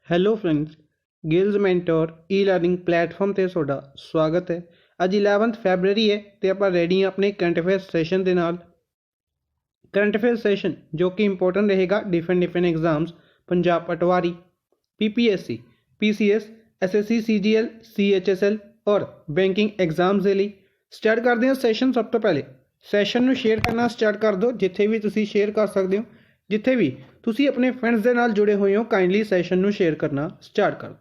Hello friends, ਗਿਲਜ਼ mentor ਈ learning platform ਤੇ ਤੁਹਾਡਾ ਸਵਾਗਤ ਹੈ। ਅੱਜ 11 ਫੈਬਰਰੀ ਹੈ ਤੇ ਆਪਾਂ ਰੈਡੀ ਹਾਂ ਆਪਣੇ ਕਰੰਟ ਅਫੇਅਰ ਸੈਸ਼ਨ ਦੇ ਨਾਲ। ਕਰੰਟ ਅਫੇਅਰ ਸੈਸ਼ਨ ਜੋ ਕਿ ਇੰਪੋਰਟੈਂਟ ਰਹੇਗਾ ਡਿਫਰੈਂਟ ਐਗਜ਼ਾਮਸ, ਪੰਜਾਬ ਪਟਵਾਰੀ, PPSC, PCS, SSC, CGL, CHSL ਔਰ ਬੈਂਕਿੰਗ ਐਗਜ਼ਾਮਸ ਦੇ ਲਈ। ਸਟਾਰਟ ਕਰਦੇ ਹਾਂ ਸੈਸ਼ਨ। ਸਭ ਤੋਂ ਪਹਿਲੇ ਸੈਸ਼ਨ ਨੂੰ ਸ਼ੇਅਰ ਕਰਨਾ ਸਟਾਰਟ ਕਰ ਦਿਓ। ਜਿੱਥੇ ਵੀ ਤੁਸੀਂ ਸ਼ੇਅਰ ਕਰ ਸਕਦੇ ਹੋ, ਜਿੱਥੇ ਵੀ ਤੁਸੀਂ ਆਪਣੇ ਫਰੈਂਡਸ ਦੇ ਨਾਲ ਜੁੜੇ ਹੋਏ ਹੋ, ਕਾਈਂਡਲੀ ਸੈਸ਼ਨ ਨੂੰ ਸ਼ੇਅਰ ਕਰਨਾ ਸਟਾਰਟ ਕਰੋ।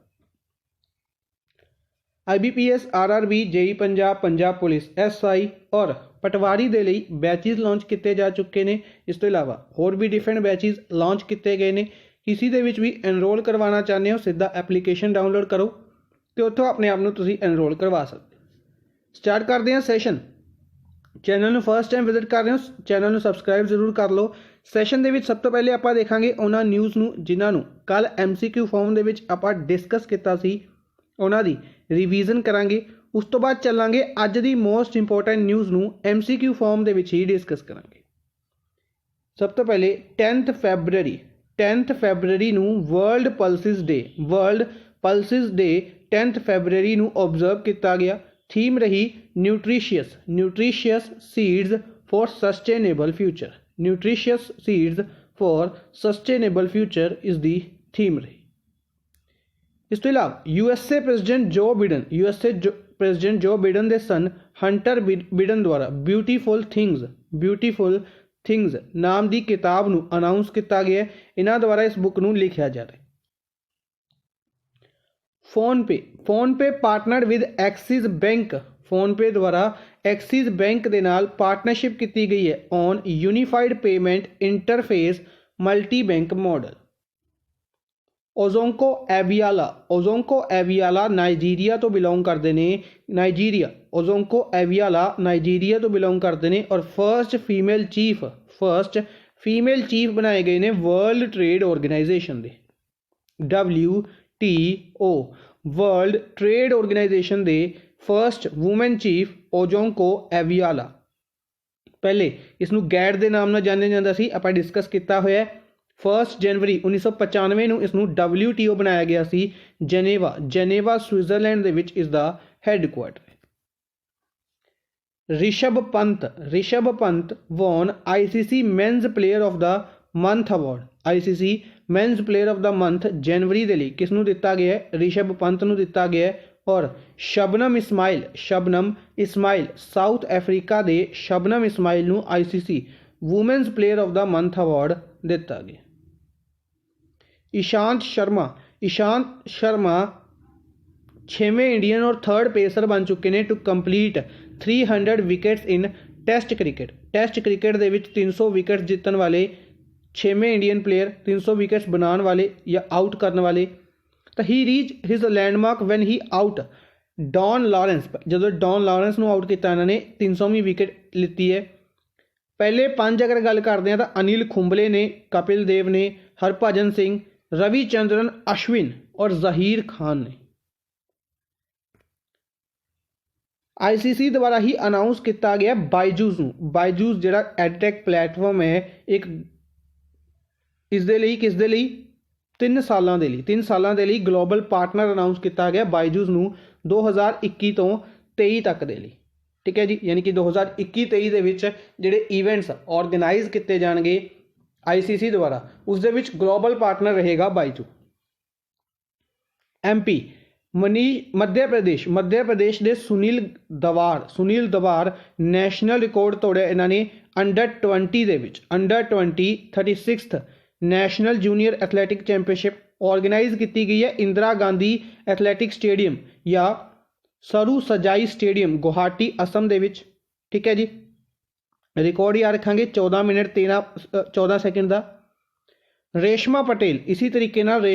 IBPS, RRB, JEE Punjab, Punjab police, SI ਔਰ ਪਟਵਾਰੀ ਦੇ ਲਈ ਬੈਚਿਸ ਲਾਂਚ ਕੀਤੇ ਜਾ ਚੁੱਕੇ ਨੇ। ਇਸ ਤੋਂ ਇਲਾਵਾ ਹੋਰ ਵੀ ਡਿਫਰੈਂਟ ਬੈਚਿਸ ਲਾਂਚ ਕੀਤੇ ਗਏ ਨੇ। ਕਿਸੇ ਦੇ ਵਿੱਚ ਵੀ ਐਨਰੋਲ ਕਰਵਾਉਣਾ ਚਾਹੁੰਦੇ ਹੋ, ਸਿੱਧਾ ਐਪਲੀਕੇਸ਼ਨ ਡਾਊਨਲੋਡ ਕਰੋ ਤੇ ਉੱਥੋਂ ਆਪਣੇ ਆਪ ਨੂੰ ਤੁਸੀਂ ਐਨਰੋਲ ਕਰਵਾ ਸਕਦੇ ਹੋ। ਸਟਾਰਟ ਕਰਦੇ ਹਾਂ ਸੈਸ਼ਨ। ਚੈਨਲ ਨੂੰ ਫਸਟ ਟਾਈਮ ਵਿਜ਼ਿਟ ਕਰ ਰਹੇ ਹੋ, ਚੈਨਲ ਨੂੰ ਸਬਸਕ੍ਰਾਈਬ ਜ਼ਰੂਰ ਕਰ ਲਓ। ਸੈਸ਼ਨ ਦੇ ਵਿੱਚ ਸਭ ਤੋਂ ਪਹਿਲੇ ਆਪਾਂ ਦੇਖਾਂਗੇ ਉਹਨਾਂ ਨਿਊਜ਼ ਨੂੰ ਜਿਨ੍ਹਾਂ ਨੂੰ ਕੱਲ MCQ ਫਾਰਮ ਦੇ ਵਿੱਚ ਆਪਾਂ ਡਿਸਕਸ ਕੀਤਾ ਸੀ, ਉਹਨਾਂ ਦੀ ਰਿਵੀਜ਼ਨ ਕਰਾਂਗੇ। ਉਸ ਤੋਂ ਬਾਅਦ ਚੱਲਾਂਗੇ ਅੱਜ ਦੀ ਮੋਸਟ ਇੰਪੋਰਟੈਂਟ ਨਿਊਜ਼ ਨੂੰ MCQ ਫਾਰਮ ਦੇ ਵਿੱਚ ਹੀ ਡਿਸਕਸ ਕਰਾਂਗੇ। ਸਭ ਤੋਂ ਪਹਿਲੇ 10th ਫੈਬਰਰੀ ਨੂੰ ਵਰਲਡ ਪਲਸਿਸ ਡੇ 10th ਫੈਬਰਰੀ ਨੂੰ ਓਬਜ਼ਰਵ ਕੀਤਾ ਗਿਆ। ਥੀਮ ਰਹੀ nutritious seeds for sustainable future. Nutritious seeds for sustainable future is the theme ਰਹੀ। ਇਸ ਤੋਂ ਇਲਾਵਾ USA ਪ੍ਰੈਜ਼ੀਡੈਂਟ ਜੋ ਬਿਡਨ ਦੇ ਸਨ ਹੰਟਰ ਬਿਡਨ ਦੁਆਰਾ ਬਿਊਟੀਫੁਲ ਥਿੰਗਸ ਨਾਮ ਦੀ ਕਿਤਾਬ ਨੂੰ ਅਨਾਉਂਸ ਕੀਤਾ ਗਿਆ। ਇਹਨਾਂ ਦੁਆਰਾ ਇਸ ਬੁੱਕ ਨੂੰ ਲਿਖਿਆ ਜਾ ਰਿਹਾ। PhonePe partnered with Axis bank. PhonePe ਦੁਆਰਾ ਐਕਸਿਸ ਬੈਂਕ ਦੇ ਨਾਲ ਪਾਰਟਨਰਸ਼ਿਪ ਕੀਤੀ ਗਈ ਹੈ on unified payment interface multi bank model. ਓਜ਼ੋਂਕੋ ਐਵੀਆਲਾ ਨਾਈਜੀਰੀਆ ਤੋਂ ਬਿਲੋਂਗ ਕਰਦੇ ਨੇ। ਓਜ਼ੋਂਕੋ ਐਵੀਆਲਾ ਨਾਈਜੀਰੀਆ ਤੋਂ ਬਿਲੋਂਗ ਕਰਦੇ ਨੇ ਔਰ ਫਰਸਟ ਫੀਮੇਲ ਚੀਫ ਬਣਾਏ ਗਏ ਨੇ ਵਰਲਡ ਟ੍ਰੇਡ ਆਰਗੇਨਾਈਜੇਸ਼ਨ ਦੇ। WTO ਵਰਲਡ ਟ੍ਰੇਡ ਆਰਗੇਨਾਈਜੇਸ਼ਨ ਦੇ ਫਰਸਟ ਵੂਮਨ ਚੀਫ ਓਜ਼ੋਂਕੋ ਐਵੀਆਲਾ। ਪਹਿਲੇ ਇਸ ਨੂੰ ਗੈਟ ਦੇ ਨਾਮ ਨਾਲ ਜਾਣਿਆ ਜਾਂਦਾ ਸੀ, ਆਪਾਂ ਡਿਸਕਸ ਕੀਤਾ ਹੋਇਆ। 1 ਜਨਵਰੀ 1995 ਨੂੰ ਇਸ ਨੂੰ WTO ਬਣਾਇਆ ਗਿਆ ਸੀ। ਜੈਨੇਵਾ ਸਵਿਟਜ਼ਰਲੈਂਡ ਦੇ ਵਿੱਚ ਇਸ ਦਾ ਹੈੱਡਕੁਆਰਟਰ ਹੈ। Rishabh Pant won ICC men's player of the month award. ICC men's player of the month ਜਨਵਰੀ ਦੇ ਲਈ ਕਿਸ ਨੂੰ ਦਿੱਤਾ ਗਿਆ ਹੈ? ਰਿਸ਼ਭ ਪੰਤ ਨੂੰ ਦਿੱਤਾ ਗਿਆ ਹੈ। ਔਰ ਸ਼ਬਨਮ ਇਸਮਾਇਲ ਸਾਊਥ ਅਫਰੀਕਾ ਦੇ ਸ਼ਬਨਮ ਇਸਮਾਇਲ ਨੂੰ ICC women's player of the month award ਦਿੱਤਾ ਗਿਆ। ਇਸ਼ਾਂਤ ਸ਼ਰਮਾ 6ਵੇਂ ਇੰਡੀਅਨ ਔਰ 3rd ਪੇਸਰ ਬਣ ਚੁੱਕੇ ਨੇ to complete 300 wickets in test cricket ਦੇ ਵਿੱਚ 300 ਵਿਕਟਸ ਜਿੱਤਣ ਵਾਲੇ 6ਵੇਂ ਇੰਡੀਅਨ ਪਲੇਅਰ, 300 ਵਿਕਟਸ ਬਣਾਉਣ ਵਾਲੇ ਜਾਂ ਆਊਟ ਕਰਨ ਵਾਲੇ। ਤਾਂ ਹੀ reach his landmark when he out Don Lawrence. ਜਦੋਂ ਡੌਨ ਲਾਰੈਂਸ ਨੂੰ ਆਊਟ ਕੀਤਾ ਇਹਨਾਂ ਨੇ 300ਵੀਂ ਵਿਕਟ ਲਿੱਤੀ ਹੈ। ਪਹਿਲੇ 5 ਅਗਰ ਗੱਲ ਕਰਦੇ ਹਾਂ ਤਾਂ ਅਨਿਲ ਕੁੰਬਲੇ ਨੇ, ਕਪਿਲ ਦੇਵ ਨੇ, ਹਰਭਜਨ ਸਿੰਘ, ਰਵੀਚੰਦਰਨ ਅਸ਼ਵਿਨ ਔਰ ਜ਼ਹੀਰ ਖਾਨ ਨੇ। ICC ਦੁਆਰਾ ਹੀ ਅਨਾਊਂਸ ਕੀਤਾ ਗਿਆ ਬਾਈਜੂਸ ਨੂੰ। ਬਾਈਜੂਸ ਜਿਹੜਾ ਐਡਟੈਕ ਪਲੇਟਫਾਰਮ ਹੈ, ਇੱਕ ਇਸ ਦੇ ਲਈ 3 ਸਾਲਾਂ ਦੇ ਲਈ ਗਲੋਬਲ ਪਾਰਟਨਰ ਅਨਾਊਂਸ ਕੀਤਾ ਗਿਆ ਬਾਈਜੂਸ ਨੂੰ 2021 ਤੋਂ 23 ਤੱਕ ਦੇ ਲਈ। ਠੀਕ ਹੈ ਜੀ, ਯਾਨੀ ਕਿ 2021-23 ਦੇ ਵਿੱਚ ਜਿਹੜੇ ਈਵੈਂਟਸ ਆਰਗੇਨਾਈਜ਼ ਕੀਤੇ ਜਾਣਗੇ ICC ਦੁਆਰਾ, ਉਸ ਦੇ ਵਿੱਚ ਗਲੋਬਲ ਪਾਰਟਨਰ ਰਹੇਗਾ ਬਾਈਜੂ। MP ਮੱਧ ਪ੍ਰਦੇਸ਼ ਦੇ ਸੁਨੀਲ ਦਵਾਰ ਨੈਸ਼ਨਲ ਰਿਕਾਰਡ ਤੋੜਿਆ ਇਹਨਾਂ ਨੇ ਅੰਡਰ 20 ਦੇ ਵਿੱਚ। Under 20 36th national junior athletic championship organise ਕੀਤੀ ਗਈ ਹੈ ਇੰਦਰਾ ਗਾਂਧੀ ਐਥਲੈਟਿਕ ਸਟੇਡੀਅਮ ਜਾਂ ਸਰੂ ਸਜਾਈ ਸਟੇਡੀਅਮ, ਗੁਹਾਟੀ, ਅਸਮ ਦੇ ਵਿੱਚ। ਠੀਕ ਹੈ ਜੀ, ਰਿਕਾਰਡ ਯਾਦ ਰੱਖਾਂਗੇ 14 ਮਿੰਟ 14 ਸੈਕਿੰਡ ਦਾ। ਰੇਸ਼ਮਾ ਪਟੇਲ ਇਸੇ ਤਰੀਕੇ ਨਾਲ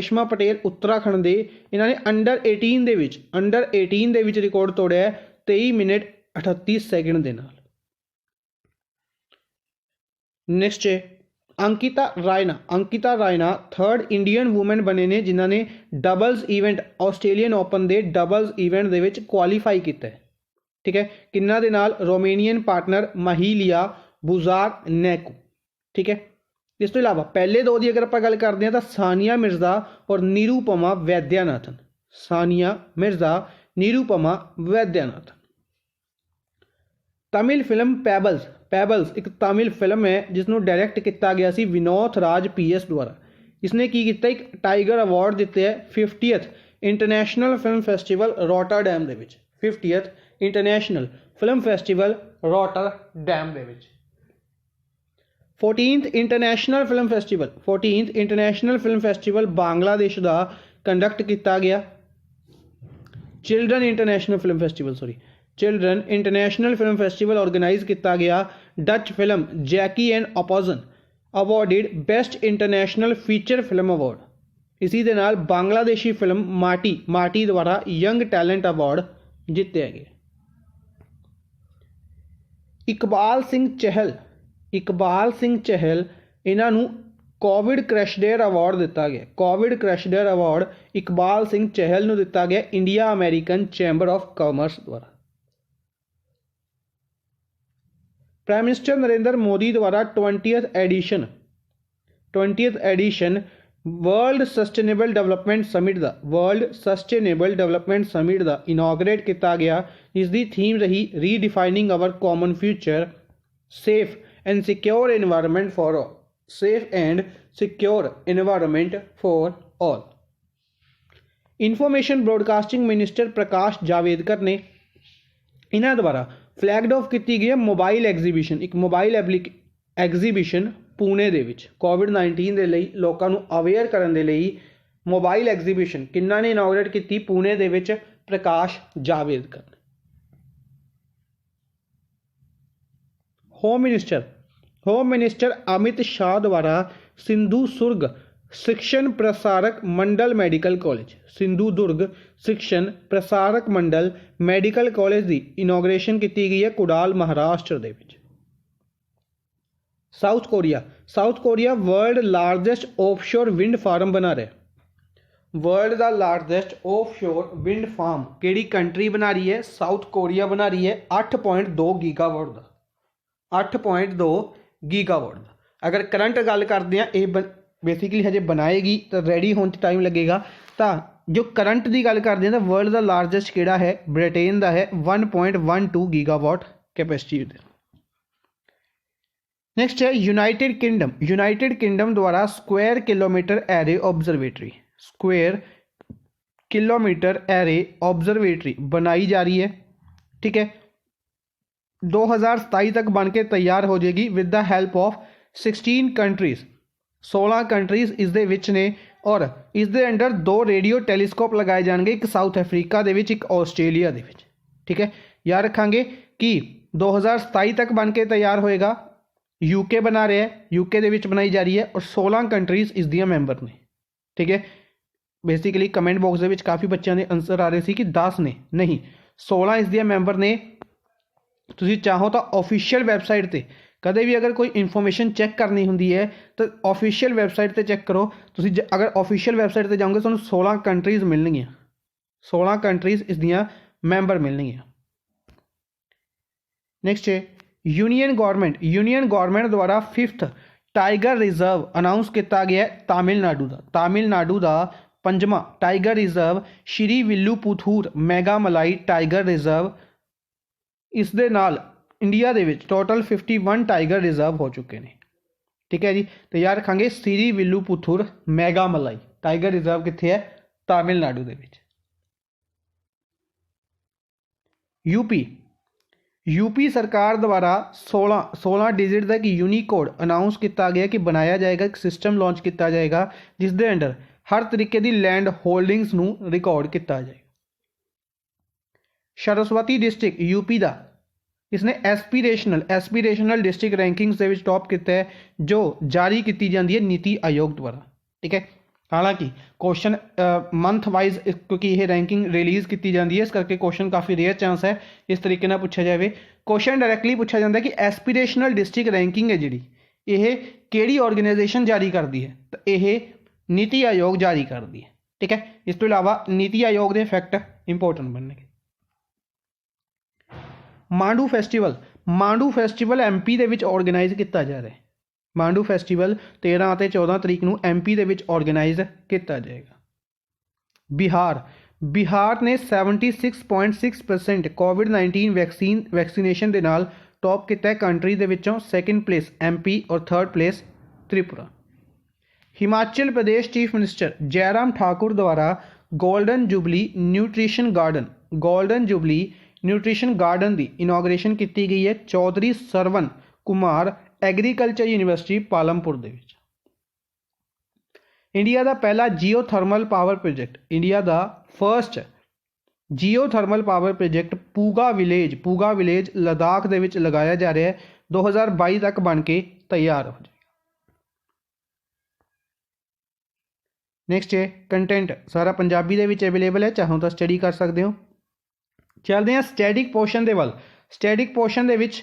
ਉੱਤਰਾਖੰਡ ਦੇ, ਇਹਨਾਂ ਨੇ ਅੰਡਰ 18 ਦੇ ਵਿੱਚ ਰਿਕਾਰਡ ਤੋੜਿਆ 23 ਮਿੰਟ 38 ਸੈਕਿੰਡ ਦੇ ਨਾਲ। ਨੈਕਸਟ ਹੈ ਅੰਕਿਤਾ ਰਾਇਨਾ 3rd ਇੰਡੀਅਨ ਵੂਮਨ ਬਣੇ ਨੇ ਜਿਨ੍ਹਾਂ ਨੇ ਡਬਲਸ ਈਵੈਂਟ ਆਸਟ੍ਰੇਲੀਅਨ ਓਪਨ ਦੇ ਡਬਲਸ ਈਵੈਂਟ ਦੇ ਵਿੱਚ ਕੁਆਲੀਫਾਈ ਕੀਤਾ ਹੈ। ਠੀਕ ਹੈ, ਕਿੰਨਾ ਦੇ ਨਾਲ? ਰੋਮੇਨੀਅਨ ਪਾਰਟਨਰ ਮਹੀਲੀਆ ਬੁਜ਼ਾਰਨੈਕੂ। ਠੀਕ ਹੈ, इस तो इलावा पहले दो की अगर आप गल करते हैं तो सानिया मिर्ज़ा और निरुपमा वैद्यनाथन। सानिया मिर्ज़ा, निरुपमा वैद्यनाथन। तमिल फिल्म पैबल्स, पैबल्स एक तमिल फिल्म है जिसनों डायरैक्ट किया गया सी विनोद राज PS द्वारा। इसने की किया एक टाइगर अवार्ड दिते है 50th international film festival Rotterdam दे विच। 50th international film festival Rotterdam दे विच। 14th international film festival, 14th international film festival Bangladesh का कंडक्ट किया गया। Children international film festival, sorry, children international film festival organise किया गया। Dutch film Jackie and Oopjen awarded best international feature film award. इसी दे नाल बांग्लादेशी फिल्म माटी, माटी द्वारा यंग टैलेंट अवार्ड जितया गया। इकबाल सिंह चहल, इकबाल सिंह चहल इन्हों कोविड क्रैशडेयर अवार्ड दिता गया। Covid crusader award Iqbal Singh Chahal को दिता गया India American chamber of commerce द्वारा। प्राइम मिनिस्टर नरेंद्र मोदी द्वारा 20th edition world sustainable development summit का, वर्ल्ड सस्टेनेबल डेवलपमेंट समिट का इनॉग्रेट किया गया, जिसकी थीम रही redefining our common future, safe and secure environment for all, safe and secure environment for all. Information broadcasting minister Prakash Javadekar ने इन्होंने द्वारा flagged off की गई मोबाइल एग्जीबिशन, एक मोबाइल एग्जीबिशन पुणे दे विच कोविड-19 के लिए लोगों को अवेयर करने के लिए मोबाइल एग्जीबिशन किन्ना ने इनॉग्रेट की पुणे दे विच? प्रकाश जावेदकर। होम मिनिस्टर अमित शाह द्वारा Sindhudurg Shikshan Prasarak Mandal medical college, Sindhudurg Shikshan Prasarak Mandal medical college की इनॉग्रेशन की गई है कुडाल महाराष्ट्र दे विच। South Korea, South Korea world largest offshore wind farm बना रहा है। वर्ल्ड का लार्जेस्ट ऑफशोर विंड फार्म केड़ी कंट्री बना रही है? साउथ कोरिया बना रही है 8.2 गीगावाट का, 8.2 गीगावाट का। अगर करंट गल करते हैं ये बेसिकली हजे बनाएगी तो रेडी होने टाइम लगेगा। तो जो करंट की गल करते हैं तो वर्ल्ड का लार्जेस्ट किहड़ा है? ब्रिटेन का है 1.12 गीगावाट कैपेसिटी। नेक्स्ट है यूनाइटेड किंगडम। यूनाइटेड किंगडम द्वारा square kilometre array observatory, square kilometre array observatory बनाई जा रही है। ठीक है, 2027 तक बन के तैयार हो जाएगी with the help of 16 countries, 16 countries इस दे विच ने। और इस दे अंडर 2 रेडियो टैलीस्कोप लगाए जाएंगे, एक साउथ अफ्रीका दे विच, एक ऑस्ट्रेलिया दे विच। ठीक है, याद रखांगे कि 2027 तक बन के तैयार होएगा। यूके बना रहा है, यूके दे विच बनाई जा रही है और 16 कंट्रीज इस दियां मैंबर ने। ठीक है, बेसिकली कमेंट बॉक्स दे विच काफ़ी बच्चों के आंसर आ रहे थे कि 10 ने, नहीं 16 इस दियां मैंबर ने। तुसीं चाहो तो ऑफिशियल वैबसाइट पर कदे भी अगर कोई इन्फॉर्मेशन चैक करनी होंगी है तो ऑफिशियल वैबसाइट पर चैक करो। तुसीं अगर ऑफिशियल वैबसाइट पर जाओगे तो 16 कंट्रीज मिलणगियां, 16 कंट्रीज इस दियां मैंबर मिलणगियां। नेक्स्ट है यूनियन गवर्नमेंट द्वारा 5th टाइगर रिजर्व अनाउंस किया गया तमिलनाडु का। तमिलनाडु का 5वां tiger reserve Srivilliputhur Megamalai tiger reserve. इस दे नाल इंडिया दे विच टोटल 51 टाइगर रिजर्व हो चुके हैं। ठीक है जी, तो याद रखांगे Srivilliputhur Megamalai tiger reserve कित्थे है? तमिलनाडु दे विच। यूपी सरकार द्वारा 16 डिजिट का एक यूनीकोड अनाउंस किया गया कि बनाया जाएगा, एक सिस्टम लॉन्च किया जाएगा जिस दे अंडर हर तरीके की लैंड होल्डिंग्स नूं रिकॉर्ड किया जाएगा। सरस्वती डिस्ट्रिक्ट यूपी का इसने एसपीरेशनल डिस्ट्रिक्ट रैंकिंग्स के टॉप किया है, जो जारी की जाती है नीति आयोग द्वारा। ठीक है, हालांकि क्वेश्चन मंथ वाइज क्योंकि यह रैंकिंग रिलीज़ की जाती है, इस करके क्वेश्चन काफ़ी रेयर चांस है इस तरीके ना पूछा जाए। क्वेश्चन डायरैक्टली पूछा जाता है कि एसपीरेशनल डिस्ट्रिक्ट रैंकिंग है जी ये किहड़ी ऑर्गेनाइजेशन जारी करती है? तो यह नीति आयोग जारी करती है। ठीक है, इस तो इलावा नीति आयोग के फैक्ट इंपोर्टेंट बनने। मांडू फैसटिवल MP दे विच ऑर्गेनाइज किया जा रहा है। ਮਾਂਡੂ ਫੈਸਟੀਵਲ 13 ਅਤੇ 14 ਤਰੀਕ ਨੂੰ MP ਦੇ ਵਿੱਚ ਆਰਗੇਨਾਈਜ਼ ਕੀਤਾ ਜਾਏਗਾ। ਬਿਹਾਰ ਨੇ 76.6% ਕੋਵਿਡ-19 ਵੈਕਸੀਨੇਸ਼ਨ ਦੇ ਨਾਲ ਟੌਪ ਕੀਤਾ ਹੈ ਕੰਟਰੀ ਦੇ ਵਿੱਚੋਂ। ਸੈਕਿੰਡ ਪਲੇਸ MP ਔਰ third place Tripura. Himachal Pradesh chief minister Jairam Thakur ਦੁਆਰਾ ਗੋਲਡਨ ਜੁਬਲੀ ਨਿਊਟ੍ਰੀਸ਼ਨ ਗਾਰਡਨ ਦੀ ਇਨੋਗ੍ਰੇਸ਼ਨ ਕੀਤੀ ਗਈ ਹੈ ਚੌਧਰੀ ਸਰਵਨ ਕੁਮਾਰ ਐਗਰੀਕਲਚਰ ਯੂਨੀਵਰਸਿਟੀ ਪਾਲਮਪੁਰ ਦੇ ਵਿੱਚ। ਇੰਡੀਆ ਦਾ ਪਹਿਲਾ ਜੀਓਥਰਮਲ ਪਾਵਰ ਪ੍ਰੋਜੈਕਟ, ਇੰਡੀਆ ਦਾ first geothermal power project Puga village Ladakh ਦੇ ਵਿੱਚ ਲਗਾਇਆ ਜਾ ਰਿਹਾ ਹੈ। 2022 ਤੱਕ ਬਣ ਕੇ ਤਿਆਰ ਹੋ ਜਾਏ। ਨੈਕਸਟ ਹੈ ਕੰਟੈਂਟ, ਸਾਰਾ ਪੰਜਾਬੀ ਦੇ ਵਿੱਚ ਅਵੇਲੇਬਲ ਹੈ, ਚਾਹੋ ਤਾਂ ਸਟੱਡੀ ਕਰ ਸਕਦੇ ਹੋ। ਚੱਲਦੇ ਹਾਂ ਸਟੈਟਿਕ ਪੋਰਸ਼ਨ ਦੇ ਵੱਲ। ਸਟੈਟਿਕ ਪੋਰਸ਼ਨ ਦੇ ਵਿੱਚ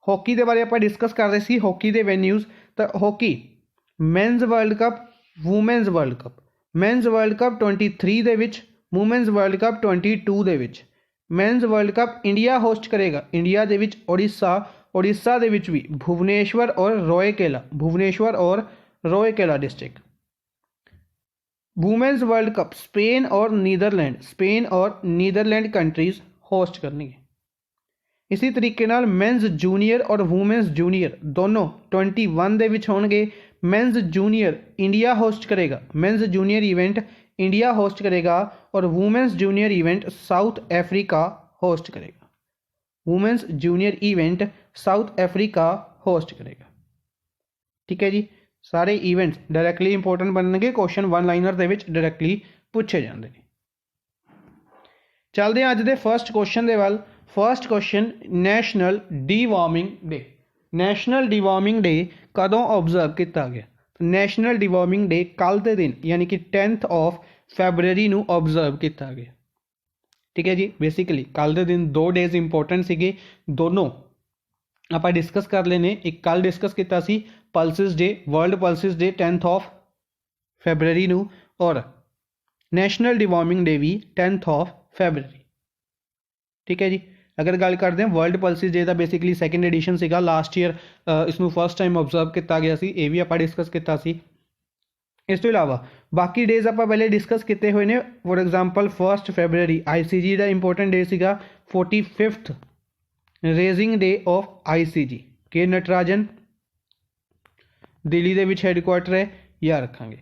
ਹਾਕੀ ਦੇ ਬਾਰੇ ਆਪਾਂ ਡਿਸਕਸ ਕਰ ਰਹੇ ਸੀ, ਹਾਕੀ ਦੇ ਵੈਨਿਊਜ਼। ਤਾਂ hockey men's world cup, women's world cup. Men's world cup 23 ਦੇ ਵਿੱਚ, ਵੂਮੈਨਸ ਵਰਲਡ ਕੱਪ 22 ਦੇ ਵਿੱਚ। Men's world cup India host ਕਰੇਗਾ, ਇੰਡੀਆ ਦੇ ਵਿੱਚ ਉੜੀਸਾ ਦੇ ਵਿੱਚ ਵੀ ਭੁਵਨੇਸ਼ਵਰ ਔਰ Rourkela district. Women's world cup Spain और नीदरलैंड कंट्रीज होस्ट करनी है। इसी तरीके नाल मेंस जूनियर और वूमेंस जूनियर दोनों 21 दे विच होणगे। मेंस जूनियर इंडिया होस्ट करेगा, men's junior event India host करेगा और women's junior event South Africa host करेगा। Women's junior event South Africa host करेगा। ठीक है जी, सारे इवेंट्स डायरैक्टली इंपोर्टेंट बनने, क्वेश्चन वन लाइनर दे विच डायरैक्टली पूछे जाते हैं। चलते हैं अज दे फर्स्ट क्वेश्चन दे वाल। First question, national deworming day. National deworming day कदों ऑब्जर्व किया गया? नैशनल डीवार्मिंग डे कल के दिन यानी कि 10 फरवरी नूं ऑब्जर्व किया गया। ठीक है जी, बेसिकली कल के दिन 2 डेज इंपोर्टेंट सीगे, दोनों आप डिस्कस कर लेने। एक कल डिस्कस किया सी pulses day, world pulses day 10 फरवरी नूं, और नैशनल डिवार्मिंग डे भी 10 फरवरी। ठीक है जी, अगर गल करते हैं वर्ल्ड पल्सिस डे का बेसिकली सैकेंड एडिशन सीगा, लास्ट ईयर इसनूं फर्स्ट टाइम ऑब्जर्व किया गया सी, ये भी आप डिस्कस किया सी। इस तो इलावा बाकी डेज आप पहले डिस्कस किए हुए ने। फॉर एग्जाम्पल 1 फरवरी ICG का इंपोर्टेंट डे सीगा। 45th raising day of ICG के नटराजन दिल्ली दे विच हैडकुआटर है, या रखांगे।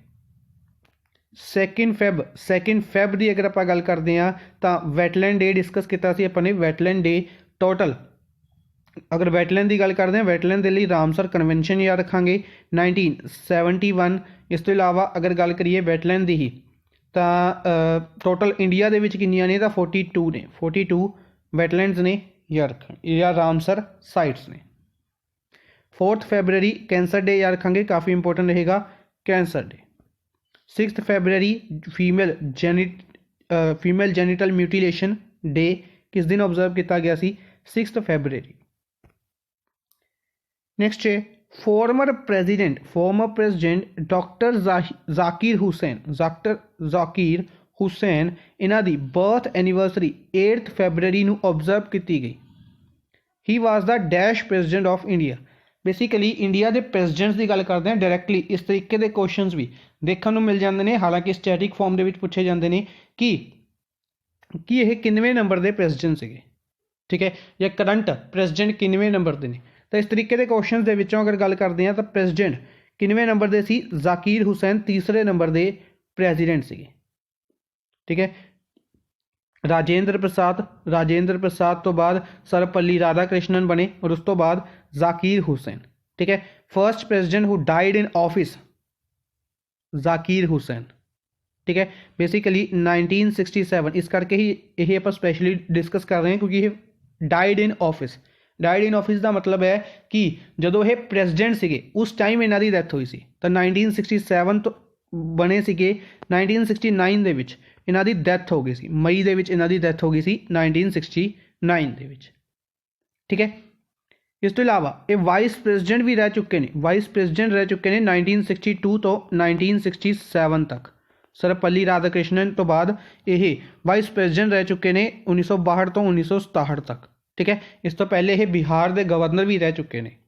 2 फैब की अगर आप गल करते हैं तो वैटलैंड डे डिस्कस किया सी अपने। वैटलैंड डे टोटल अगर वैटलैंड की गल करते हैं, वैटलैंड के लिए रामसर कन्वेंशन या रखांगे 1971। इस तो इलावा अगर गल करिए वैटलैंड की ही तो टोटल इंडिया के विच कितनियां ने? तो 42 ने, 42 वैटलैंड्स ने या रखांगे, या रामसर साइट्स ने। 4 फरवरी कैंसर डे या रखांगे, काफ़ी इंपोर्टेंट रहेगा कैंसर डे। 6 फरवरी फीमेल जेनिटल म्यूटिलेशन डे किस दिन ऑब्जर्व किया गया सी? 6 फरवरी। नेक्स्ट है farmer president doctor Zakir Hussain इन्हां दी बर्थ एनिवर्सरी 8 फरवरी नूं ऑब्जर्व की गई। He was the dash president of India. Basically India के प्रेजिडेंट्स की गल करते हैं डायरैक्टली इस तरीके के क्वेश्चनस भी देखने को मिल जाते हैं, हालांकि स्टैटिक फॉर्म के पूछे जाते हैं कि यह किनवें नंबर के प्रेजिडेंट से। ठीक है, या करंट प्रेजिडेंट किनवें नंबर के ने। तो इस तरीके के क्वेश्चन के विचों अगर गल करते हैं तो प्रेजिडेंट किनवें नंबर के सी? जाकिर हुसैन तीसरे नंबर के प्रेजिडेंट से। ठीक है, राजेंद्र प्रसाद तो बाद सर्वपल्ली राधाकृष्णन बने और उस तो बाद जाकिर हुसैन। ठीक है, first president who died in office Zakir Hussain. ठीक है, बेसिकली 1967 इस करके ही यही आप स्पैशली डिस्कस कर रहे हैं क्योंकि ये डाइड इन ऑफिस का मतलब है कि जो ये प्रेजिडेंट से उस टाइम इन्हों की डैथ हुई सी। तो 1967 तो बने सीगे, 1969 दे विच इन्हों की डैथ हो गई सी, मई दे विच इन्हों की डैथ हो गई सी 1969 दे विच। ठीक है, इस तो इलावा ये वाइस प्रेजिडेंट भी रह चुके हैं, 1962 तो 1967 तक। सर्वपल्ली राधाकृष्णन तो बाद ये वाइस प्रेजिडेंट रह चुके हैं 1962 तो 1967 तक। ठीक है, इस तो पहले ये बिहार के गवर्नर भी रह चुके हैं।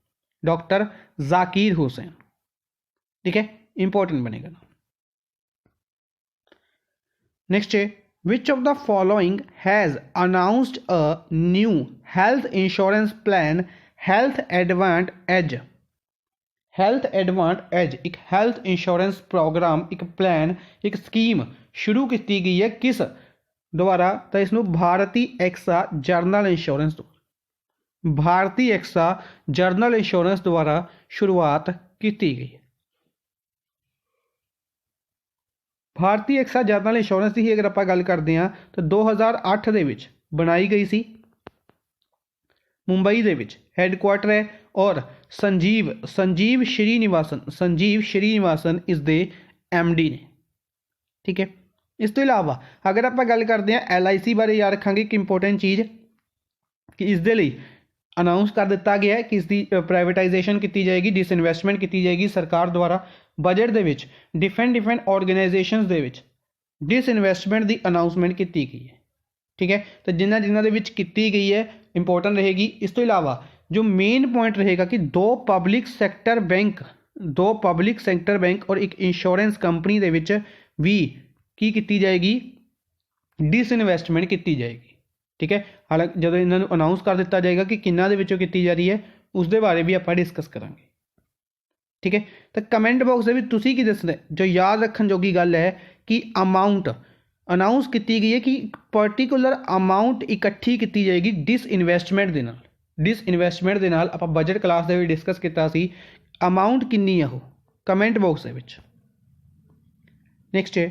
डॉक्टर जाकिर हुसैन। ठीक है, इंपॉर्टेंट बनेगा। नेक्स्ट है, which of the following has announced a new health insurance plan health advantage. Health advantage एक हेल्थ इंश्योरेंस प्रोग्राम, एक प्लान, एक स्कीम शुरू की गई है किस द्वारा? तो इसनों भारती एक्सा जरनल इंश्योरेंस द्वारा, भारती एक्सा जरनल इंश्योरेंस द्वारा शुरुआत की गई है। भारती एक्सा जरनल इंश्योरेंस की ही अगर आप गल करते हैं तो 2008 ਦੇ ਵਿੱਚ बनाई गई सी, मुंबई ਦੇ ਵਿੱਚ हैडकुआटर है, और संजीव श्रीनिवासन इसके MD ने। ठीक है, इस तो इलावा अगर आप गल करते हैं LIC बारे याद रखांगे एक इंपोर्टेंट चीज़ कि इसके लिए अनाउंस कर दिता गया है कि इसकी प्राइवेटाइजेशन की जाएगी, डिसइन्वेस्टमेंट की जाएगी सरकार द्वारा। बजट के डिफरेंट ऑर्गेनाइजेशनस के डिसइन्वेस्टमेंट की अनाउंसमेंट की गई है। ठीक है, तो जिन्होंने की गई है इंपॉर्टेंट रहेगी। इस तो इलावा जो मेन पॉइंट रहेगा कि दो पब्लिक सैक्टर बैंक और एक इंश्योरेंस कंपनी के भी की जाएगी, डिसइन्वेस्टमेंट की जाएगी। ठीक है, हालांकि जो इन्होंने अनाउंस कर दिता जाएगा कि किन्ना दे विचों की जा रही है उसके बारे भी आप डिस्कस करांगे। ठीक है, तो कमेंट बॉक्स में तुसी की दसना, जो याद रखने जोगी गल है कि अमाउंट अनाउंस की गई है कि पर्टिकुलर अमाउंट इकट्ठी की जाएगी डिसइन्वेस्टमेंट के नाल। डिसइन्वेस्टमेंट के नाल आपां बजट क्लास में भी डिस्कस किया सी, अमाउंट कितनी है वो कमेंट बॉक्स में। नेक्स्ट है,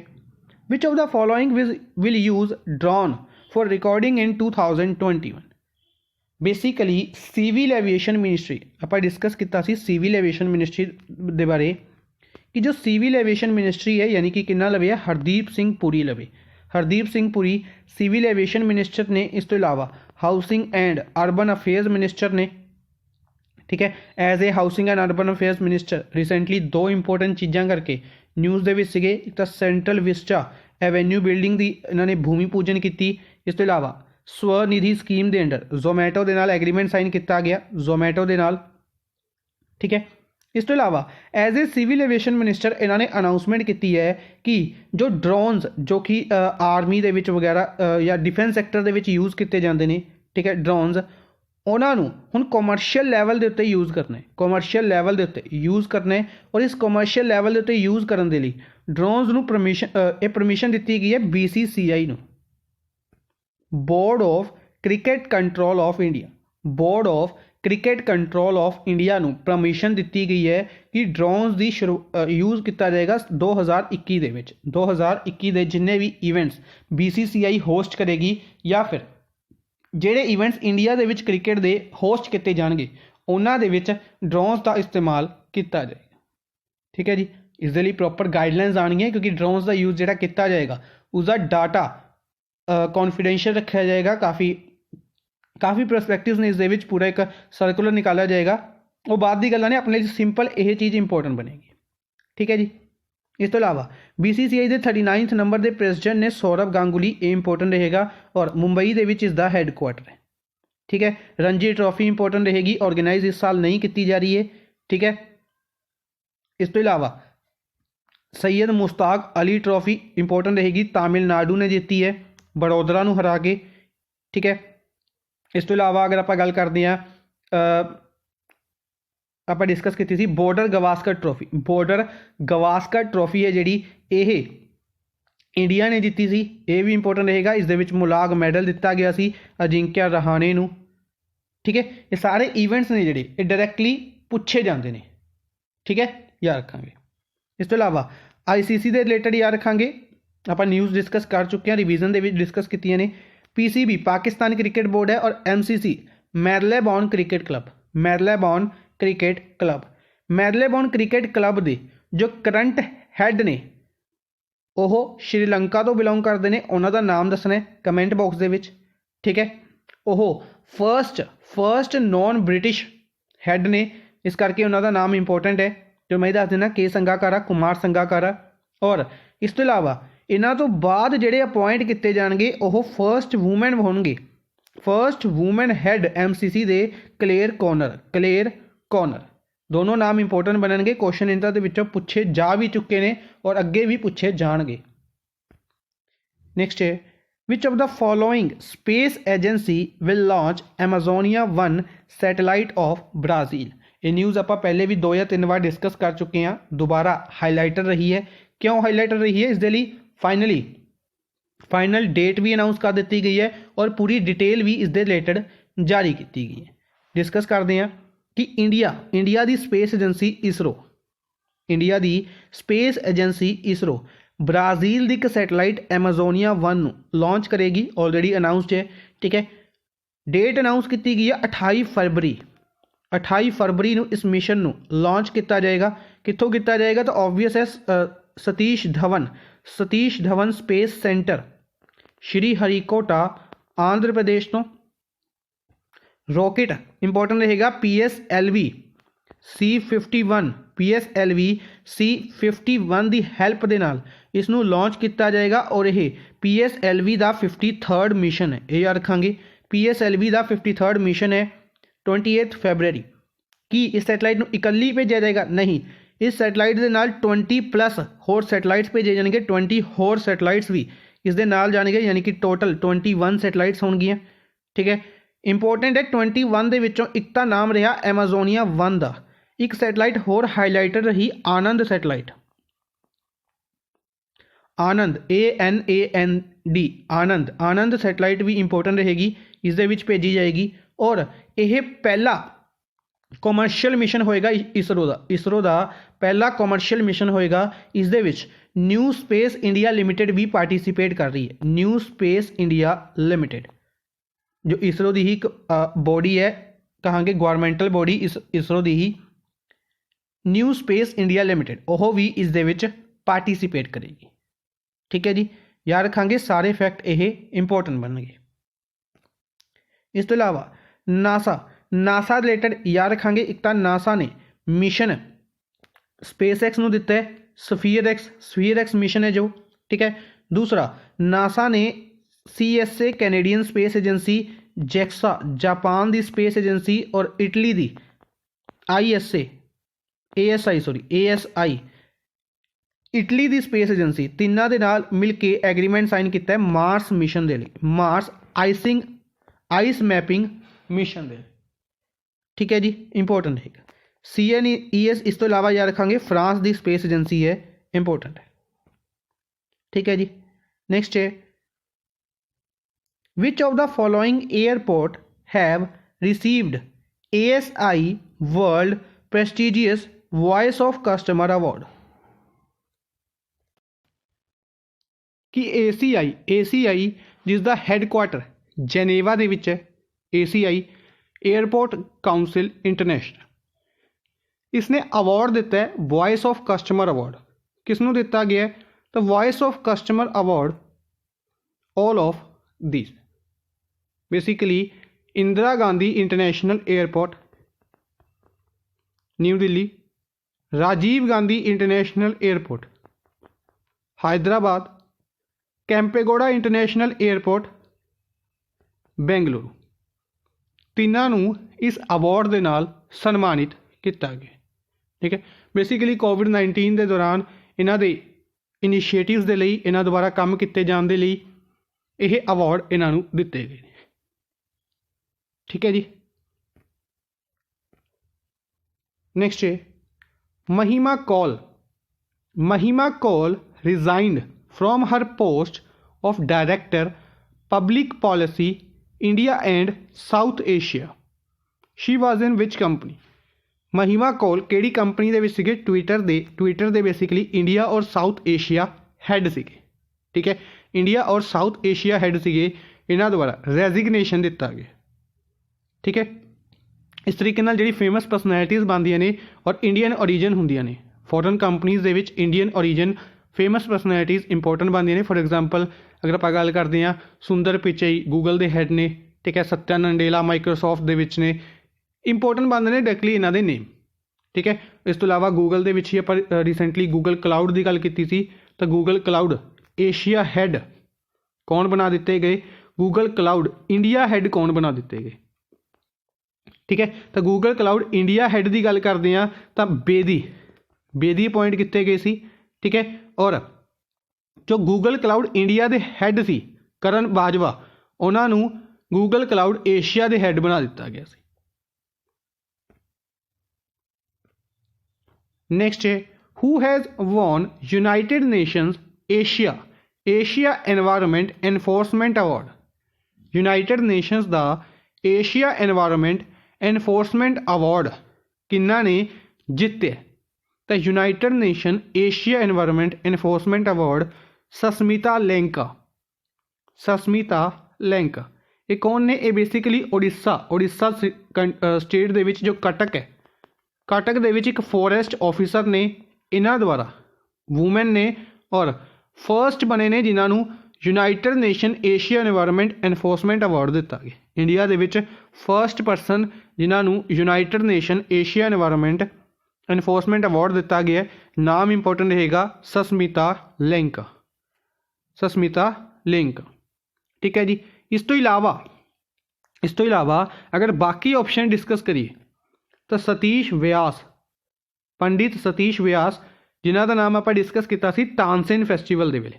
which of the following will use drone for recording in 2021। Basically civil aviation ministry आप डिस्कस किया सिविल एविएशन मिनिस्ट्री के बारे कि जो सिविल एविएशन मिनिस्ट्री है यानी कि किन्ना लवे है हरदीप सिंह पुरी लवे। Hardeep Singh Puri civil aviation minister ने, इस तो इलावा housing and urban affairs minister ने। ठीक है, as a housing and urban affairs minister recently दो इंपोर्टेंट चीज़ां करके न्यूज़ के एक तो सेंट्रल विस्टा एवेन्यू बिल्डिंग की इन्होंने भूमि पूजन की। इस तो इलावा स्वनिधि स्कीम के अंडर जोमैटो के नाल एग्रीमेंट साइन किया गया, जोमैटो के नाल। ठीक है, इस तो इलावा as a civil aviation minister इन्होंने अनाउंसमेंट की है कि जो ड्रोन्स जो कि आर्मी के वगैरह या डिफेंस सैक्टर के यूज़ किए जाते हैं। ठीक है, ड्रोन्स उन्होंने हुण कमर्शियल लैवल के उत्ते यूज़ करना है, कमर्शियल लैवल के उत्ते यूज़ करना है। और इस कमर्शियल लैवल के उत्ते यूज़ करने के लिए ड्रोन्स नूं परमिशन दी गई है BCCI नूं, board of cricket control of India, board of cricket control of India नूं परमिशन दी गई है कि ड्रोन्स की यूज़ किया जाएगा 2021 दे विच। 2021 के जिन्ने भी इवेंट्स BCCI होस्ट करेगी या फिर ਜਿਹੜੇ इवेंट्स इंडिया के क्रिकेट के होस्ट किए जाएंगे उन्होंने दे ड्रोन्स का इस्तेमाल किया जाएगा। ठीक है जी, इसके लिए प्रॉपर गाइडलाइंस आनी क्योंकि ड्रोन्स का यूज़ जो किया जाएगा उसका डाटा कॉन्फिडेंशियल रखा जाएगा। काफ़ी परस्पैक्टिव ने इस पूरा एक सर्कुलर निकाला जाएगा। वो बाद की गल्लां ने अपने लिए सिंपल यह चीज़ इंपॉर्टेंट बनेगी। ठीक है जी, इस तो इलावा BCCI के 39 नंबर के प्रेसिडेंट ने सौरभ गांगुली, ये इंपॉर्टेंट रहेगा और मुंबई के इसका हैडकुआटर है। ठीक है, रणजी ट्रॉफी इंपॉर्टेंट रहेगी, ऑर्गेनाइज इस साल नहीं की जा रही है। ठीक है, इस तो इलावा सैयद मुश्ताक अली ट्रॉफी इंपॉर्टेंट रहेगी, तमिलनाडु ने जीती है बड़ौदरा नूं हरा के। ठीक है, इस तो इलावा अगर आप गल करते हैं आप डिस्कस की थी border Gavaskar trophy, border Gavaskar trophy है जी ये इंडिया ने जीती सी, ये भी इंपॉर्टेंट रहेगा। इस मुलाग मैडल दिता गया सी अजिंक्य रहाणे नूं। ठीक है, ये सारे इवेंट्स ने जिहड़े ये डायरैक्टली पूछे जाते हैं। ठीक है, याद रखांगे। इस तो इलावा ICC के रिलेटेड याद रखांगे, आप न्यूज़ डिस्कस कर चुके हैं, रिवीजन के डिस्कस की ने। PCB पाकिस्तान क्रिकेट बोर्ड है और MCC Marylebone cricket club, Marylebone cricket club, Marylebone cricket club के जो करंट हैड ने वह श्रीलंका तो बिलोंग करते हैं, उन्होंने नाम दसना है कमेंट बॉक्स के। ठीक है, वह फर्स्ट नॉन ब्रिटिश हैड ने, इस करके उन्होंने नाम इंपॉर्टेंट है जो मैं दस देना के संगाकारा, कुमार संगाकारा। और इस तो इलावा इन्हों तो बाद जोड़े अपॉइंट किए जाएंगे वह फर्स्ट वूमैन होंगे, फर्स्ट वूमैन हैड MCC दे क्लेयर कॉर्नर। दोनों नाम इंपोर्टेंट बननगे, क्वेश्चन इन्हां दे विचों पूछे जा भी चुके ने और अगे भी पूछे जाणगे। नेक्स्ट है which of the following space agency will launch Amazonia 1 satellite of Brazil. ये न्यूज़ आप पहले भी 2 या 3 बार डिस्कस कर चुके हैं, दोबारा हाईलाइटर रही है। क्यों हाईलाइटर रही है? इसके लिए फाइनल डेट भी अनाउंस कर दी गई है और पूरी डिटेल भी इसके रिलेटेड जारी की गई है। डिस्कस करते हैं कि इंडिया की स्पेस एजेंसी इसरो ब्राज़ील की एक सैटेलाइट एमेजोनिया 1 लॉन्च करेगी, ऑलरेडी अनाउंसड है। ठीक है, डेट अनाउंस की गई है 28 फरवरी को इस मिशन को लॉन्च किया जाएगा। कितों किया जाएगा? तो ऑबवियस है सतीश धवन स्पेस सेंटर श्री हरिकोटा आंध्र प्रदेश तो। रॉकेट इंपॉर्टेंट रहेगा PSLV C51 की हैल्प के नाल इसनों लॉन्च किया जाएगा और यह PSLV का 53rd मिशन है। ये याद रखांगे, PSLV का 53rd मिशन है 28 फरवरी। कि इस सैटेलाइट को इकली भेजा जाएगा? नहीं, इस सैटेलाइट के नाल 20+ होर सैटेलाइट्स भेजे जाएंगे, 20 होर सैटेलाइट्स भी इस दे नाल जाएंगे, यानी कि टोटल 21 सैटेलाइट्स होंगियां। ठीक है, इंपोर्टेंट है 21 के विचों एक तो नाम रहा एमेजोनिया 1 का, एक सैटेलाइट होर हाईलाइटर रही आनंद सैटेलाइट। आनंद आनंद सैटेलाइट भी इंपोर्टेंट रहेगी, इस दे विच भेजी जाएगी। और यह पहला कॉमर्शियल मिशन होएगा इसरो का पहला कॉमर्शियल मिशन होएगा। इस दे विच न्यू स्पेस इंडिया लिमिटेड भी पार्टिसिपेट कर रही है। न्यू स्पेस इंडिया लिमिटेड जो इसरो की ही बॉडी है, कहांगे गवर्नमेंटल बॉडी इसरो की ही, न्यू स्पेस इंडिया लिमिटेड वह भी इस दे विच पार्टिसिपेट करेगी। ठीक है जी, याद रखांगे सारे फैक्ट ये इंपोर्टेंट बननगे। इस तो इलावा नासा रिलेटेड याद रखांगे, एक तो नासा ने मिशन स्पेसएक्स को दिता है, स्फीयर एक्स मिशन है जो। ठीक है, दूसरा नासा ने CSA Canadian space agency, JAXA Japan की स्पेस एजेंसी और इटली की ASI इटली की स्पेस एजेंसी, तिना दे नाल मिल के एग्रीमेंट साइन किया है मार्स मिशन के लिए, मार्स आइस मैपिंग मिशन के। ठीक है जी, इंपोर्टेंट है। CNES इस तो इलावा याद रखांगे फ्रांस की स्पेस एजेंसी है, इंपोर्टेंट है। ठीक है जी, नेक्स्ट है which of the following airport have received ASI world prestigious voice of customer award. कि ACI जिसका हैडक्वार्टर जेनेवा दे विच है, ACI एयरपोर्ट काउंसिल इंटरनेशनल, इसने अवार्ड दिता है वॉइस ऑफ कस्टमर अवार्ड। किसनों दिता गया है? तो voice of customer award all of this, basically Indira Gandhi international airport new Delhi, Rajiv Gandhi international airport Hyderabad, Kempegowda international airport Bengaluru, तीनों इस अवार्ड के नाल सन्मानित किया गया। ठीक है, बेसिकली कोविड-19 के दौरान इन्हां दे इनिशिएटिव्स के लिए, इन्हां द्वारा काम किए जाने के लिए यह अवार्ड इन्हां नूं दिते गए। ठीक है जी, नेक्स्ट है Mahima Kaul resigned from her post of director public policy India and South Asia. She was in which company? Mahima Kaul केड़ी कंपनी दे विच सीगे? ट्विटर दे बेसिकली इंडिया और साउथ एशिया हैड सीगे। ठीक है, इंडिया और साउथ एशिया हैड सीगे, इन्हां द्वारा रेजिग्नेशन दिता गया। ठीक है, इस तरीके नाल जिहड़ी फेमस परसनैलिटीज़ बनदियां ने और इंडियन ओरीजन हुंदियां ने, फॉरन कंपनीज़ दे विच Indian origin famous personalities important बनदियां ने। फॉर एग्जाम्पल अगर आप गल करते हैं सुंदर पिचई गूगल के हैड ने, ठीक है, सत्या नंडेला माइक्रोसॉफ्ट दे विच ने, इंपोर्टेंट बनते हैं डायरैक्टली इन्हां दे नेम। ठीक है, इस तो इलावा गूगल दे विच ही आप रिसेंटली गूगल क्लाउड की गल की सी, तो गूगल क्लाउड एशिया हैड कौन बना दिते गए? गूगल क्लाउड इंडिया हैड कौन बना दिते गए? ठीक है। तो गूगल क्लाउड इंडिया हैड की गल करते हैं तो बेदी अपॉइंट किए गए सी, ठीक है। और जो गूगल क्लाउड इंडिया के हैड सी करण बाजवा, उन्होंने गूगल क्लाउड एशिया के हैड बना दिता गया सी। नेक्स्ट है who has won United Nations Asia environment enforcement award. United Nations का एशिया एनवायरमेंट एनफोर्समेंट अवार्ड किन्ना ने जिते? तो United nation Asia environment enforcement award Sasmita Lenka ये कौन ने? ये बेसिकली उड़ीसा स्टेट दे विच जो कटक है, कटक दे विच एक फॉरेस्ट ऑफिसर ने, इन्हां द्वारा वूमेन ने और फर्स्ट बने ने जिन्होंने United nation Asia environment enforcement award दिता गया। इंडिया दे विच फर्स्ट परसन जिन्होंने United nation Asia environment enforcement award दिता गया, नाम इंपोर्टेंट रहेगा सस्मिता लिंक, ठीक है जी। इस तो इलावा अगर बाकी ऑप्शन डिस्कस करिए तो पंडित सतीश व्यास जिन्हों का नाम आप डिस्कस किया तानसेन फैसटिवल के वेले,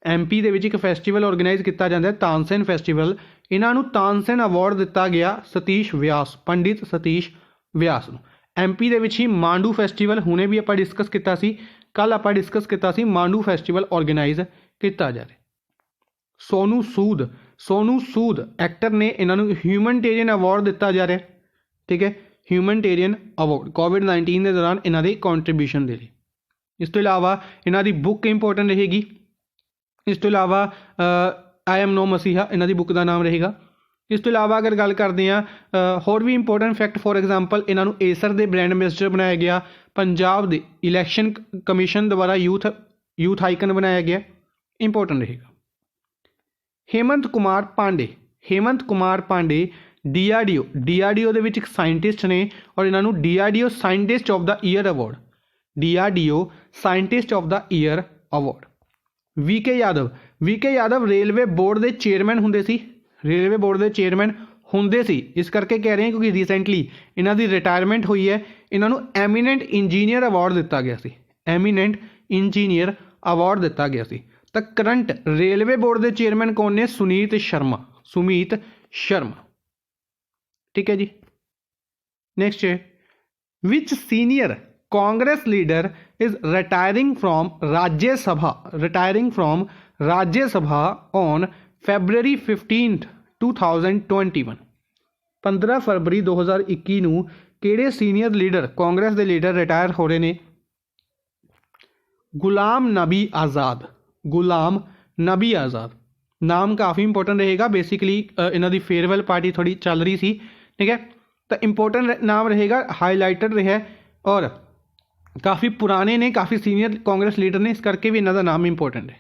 MP दे विच एक फैसटिवल ऑर्गेनाइज किया जाता है तानसेन फैसटिवल, इन्हों तानसेन अवार्ड दिता गया पंडित सतीश व्यास नूं। MP दे विच ही मांडू फैसटिवल हुणे भी आप डिस्कस किया, कल आप डिस्कस किया मांडू फैसटिवल ऑर्गेनाइज किया जा रहा। सोनू सूद एक्टर ने इन्होंने ह्यूमनटेरियन अवार्ड दिता जा रहा है, ठीक है। ह्यूमनटेरियन अवार्ड कोविड-19 के दौरान इन्हों के कॉन्ट्रीब्यूशन के लिए। इस तो इलावा इन्हों की बुक इंपोर्टेंट रहेगी। इस तो इलावा आई एम नो मसीहा इन्हों की बुक का नाम रहेगा। इस तो इलावा अगर गल करते हैं होर भी इंपोर्टेंट फैक्ट, फॉर एग्जाम्पल इन्हों एसर के ब्रांड एम्बेसडर बनाया गया, पंजाब के इलैक्शन कमीशन द्वारा यूथ आइकन बनाया गया, इंपोर्टेंट रहेगा। हेमंत कुमार पांडे DRDO ਦੇ ਵਿੱਚ एक साइंटिस्ट ने और इन्हों DRDO scientist of the year award. VK Yadav railway board के चेयरमैन होंदे सी, इस करके कह रहे हैं क्योंकि रिसेंटली इन्हों की रिटायरमेंट हुई है। इन्हों एमीनेंट इंजीनियर अवार्ड दिता गया सी। तो करंट रेलवे बोर्ड के चेयरमैन कौन ने? सुमीत शर्मा, ठीक है जी। नेक्स्ट है which senior Congress leader is retiring from Rajya Sabha on February 15, 2021। 15 फरवरी 2021 नूं किहड़े सीनियर लीडर कांग्रेस के लीडर रिटायर हो रहे ने? गुलाम नबी आज़ाद नाम काफ़ी इंपोर्टेंट रहेगा। बेसिकली इन्हों की फेयरवैल पार्टी थोड़ी चल रही सी, ठीक है। तो इंपोर्टेंट नाम रहेगा, हाईलाइटेड रहा और काफ़ी पुराने ने, काफ़ी सीनियर कांग्रेस लीडर ने, इस करके भी इन्हों का नाम इंपोर्टेंट है।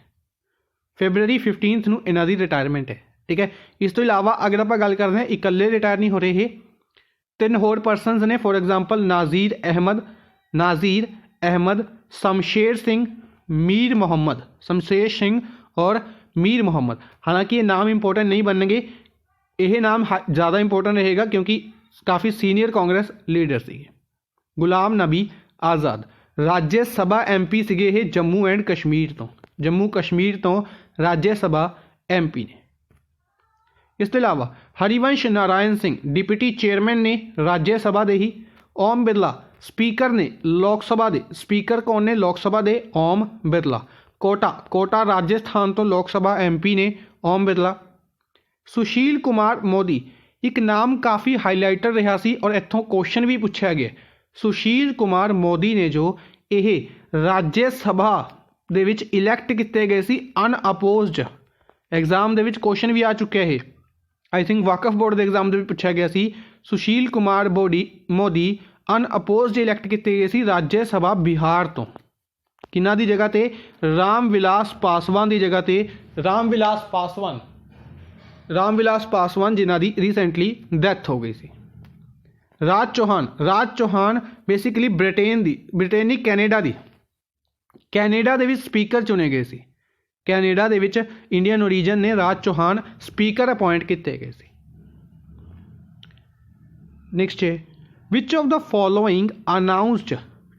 February 15 नूं इन्हों की रिटायरमेंट है, ठीक है। इस तो इलावा अगर आप गल करते हैं इकल्ले रिटायर नहीं हो रहे, 3 होर परसनस ने, फॉर एग्जाम्पल नाज़ीर अहमद, शमशेर सिंह और मीर मोहम्मद। हालांकि ये नाम इंपोर्टेंट नहीं बनने, यह नाम ज़्यादा इंपोर्टेंट रहेगा क्योंकि काफ़ी सीनियर कांग्रेस लीडर थे। गुलाम नबी आज़ाद राज्यसभा MP से जम्मू कश्मीर तो राज्यसभा MP ने। इस तो इलावा हरिवंश नारायण सिंह डिप्टी चेयरमैन ने राज्यसभा दे ही। ओम बिरला स्पीकर ने लोक सभा दे, स्पीकर कौन ने? लोक सभा दे ओम बिरला। कोटा राजस्थान तो लोक सभा MP ने ओम बिरला। सुशील कुमार मोदी एक नाम काफ़ी हाईलाइटर रहा सी और इत्थों क्वेश्चन भी पूछा गया। सुशील कुमार मोदी ने जो ये राज्यसभा दे विच इलैक्ट किए गए सी unopposed, exam they which question भी आ चुका है। आई थिंक वक्फ बोर्ड के एग्जाम में पूछा गया सी, सुशील कुमार मोदी अनअपोज्ड इलैक्ट किए गए सी राज्यसभा बिहार तो। किन्ना दी जगह ते? रामविलास पासवान की जगह ते रामविलास पासवान जिन्हां दी रिसेंटली डैथ हो गई सी। राज चौहान बेसिकली ब्रिटेनिक कैनेडा दे विच स्पीकर चुने गए सी। कैनेडा दे विच इंडियन ओरीजन ने राज चौहान स्पीकर अपॉइंट किए गए सी। नेक्स्ट है which of the following announced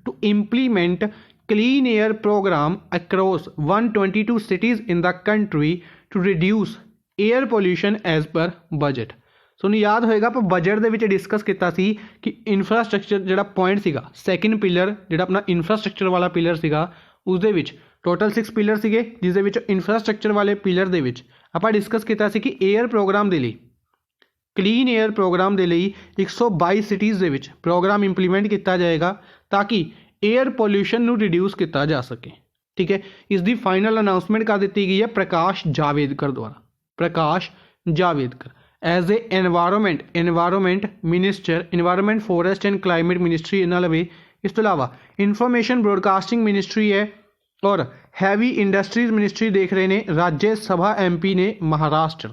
to implement clean air programme across 122 cities in the country to reduce air pollution as per budget. ਤੁਹਾਨੂੰ याद होएगा ਆਪਾਂ बजट ਦੇ ਵਿੱਚ डिस्कस ਕੀਤਾ ਸੀ कि इंफ्रास्ट्रक्चर ਜਿਹੜਾ पॉइंट ਸੀਗਾ सैकेंड पिलर ਜਿਹੜਾ ਆਪਣਾ इंफ्रास्ट्रक्चर वाला पिलर ਸੀਗਾ ਉਸ ਦੇ ਵਿੱਚ टोटल 6 पिलर ਸੀਗੇ ਜਿਸ ਦੇ ਵਿੱਚ इंफ्रास्ट्रक्चर वाले पिलर ਦੇ ਵਿੱਚ ਆਪਾਂ डिस्कस ਕੀਤਾ ਸੀ कि एयर प्रोग्राम ਦੇ ਲਈ क्लीन एयर प्रोग्राम ਦੇ ਲਈ 122 ਸਿਟੀਜ਼ ਦੇ ਵਿੱਚ प्रोग्राम इंप्लीमेंट ਕੀਤਾ ਜਾਏਗਾ ਤਾਂ कि एयर पोल्यूशन ਨੂੰ रिड्यूस ਕੀਤਾ जा सके। ठीक है, इसकी फाइनल अनाउंसमेंट कर दी गई है प्रकाश जावेदकर द्वारा। Prakash Javadekar as a environment minister, environment forest and climate ministry इन्ना लवे। इस तो अलावा इंफॉर्मेशन ब्रॉडकास्टिंग मिनिस्ट्री है और हैवी इंडस्ट्रीज मिनिस्ट्री देख रहे हैं राज्य सभा MP ने Maharashtra.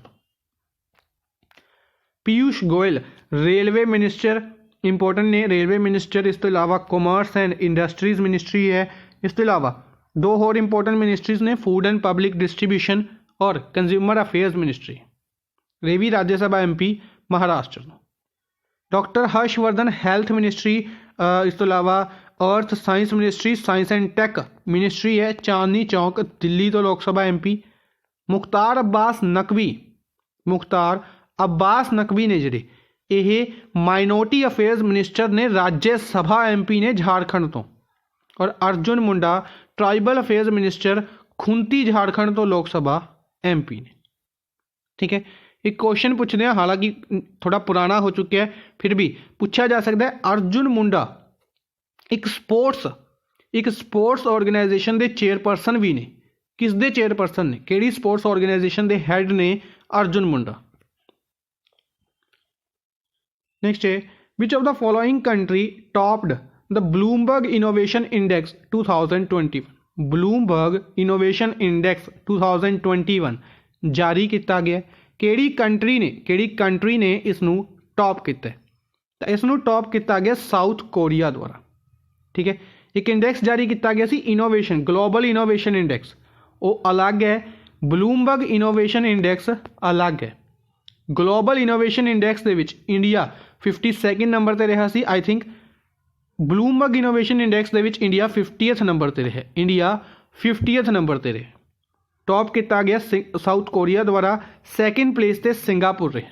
Piyush Goyal railway minister important ने, रेलवे मिनिस्टर। इस तो अलावा कॉमर्स एंड इंडस्ट्रीज मिनिस्ट्री है। इस तो अलावा दो होर इंपोर्टेंट मिनिस्ट्रीज ने फूड एंड पब्लिक डिस्ट्रीब्यूशन और कंज्यूमर अफेयर्स मिनिस्ट्री। ये भी Rajya Sabha MP Maharashtra. Doctor Harshvardhan health ministry. इस तो अलावा earth science ministry, science and tech ministry है चांदनी चौक दिल्ली तो लोक सभा MP। मुख्तार अब्बास नकवी ने जिहड़े ये माइनॉरिटी अफेयर्स मिनिस्टर ने राज्य सभा MP ने झारखंड तो। और Arjun Munda tribal affairs minister Khunti Jharkhand तो लोक सभा MP ने। ठीक है, एक क्वेश्चन पूछते हैं, हालांकि थोड़ा पुराना हो चुका है फिर भी पूछा जा सकता है। अर्जुन मुंडा एक स्पोर्ट्स ऑर्गेनाइजेशन के चेयरपर्सन भी ने। किस दे चेयरपर्सन ने, केड़ी स्पोर्ट्स ऑर्गेनाइजेशन के हैड ने अर्जुन मुंडा। नेक्स्ट है which of the following country topped the Bloomberg innovation index 2021। Bloomberg innovation index 2021 जारी किया गया। केड़ी कंट्री ने इसनू टॉप किया, तो इसनू टॉप किया गया साउथ कोरिया द्वारा। ठीक है, एक इंडेक्स जारी किया गया सी इनोवेशन, ग्लोबल इनोवेशन इंडेक्स, वो अलग है। ब्लूमबर्ग इनोवेशन इंडेक्स अलग है। ग्लोबल इनोवेशन इंडेक्स दे विच इंडिया 52 नंबर पर रहा सी। I think Bloomberg innovation index दे विच इंडिया 50th नंबर पर रहा। इंडिया 50th नंबर पर रहा। टॉप किया गया साउथ कोरिया द्वारा। सैकेंड प्लेस ते सिंगापुर रहे।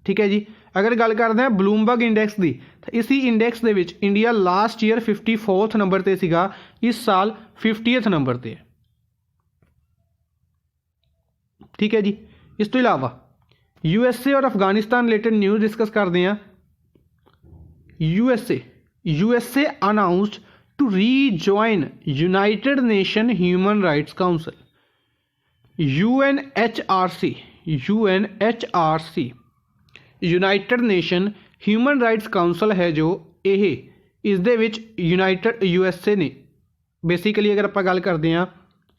ठीक है जी, अगर गल करते हैं ब्लूमबर्ग इंडेक्स की, तो इसी इंडेक्स दे विच India last year 54th number पर सीगा, इस साल 50th नंबर पर है। ठीक है जी, इस तो इलावा USA और अफगानिस्तान रिलेटेड न्यूज़ डिस्कस करते हैं। USA अनाउंस्ड to rejoin United Nations Human Rights Council UNHRC United Nation Human Rights Council है जो ये इस दे विच यूनाइटेड USA ने बेसिकली अगर आप गल करते हैं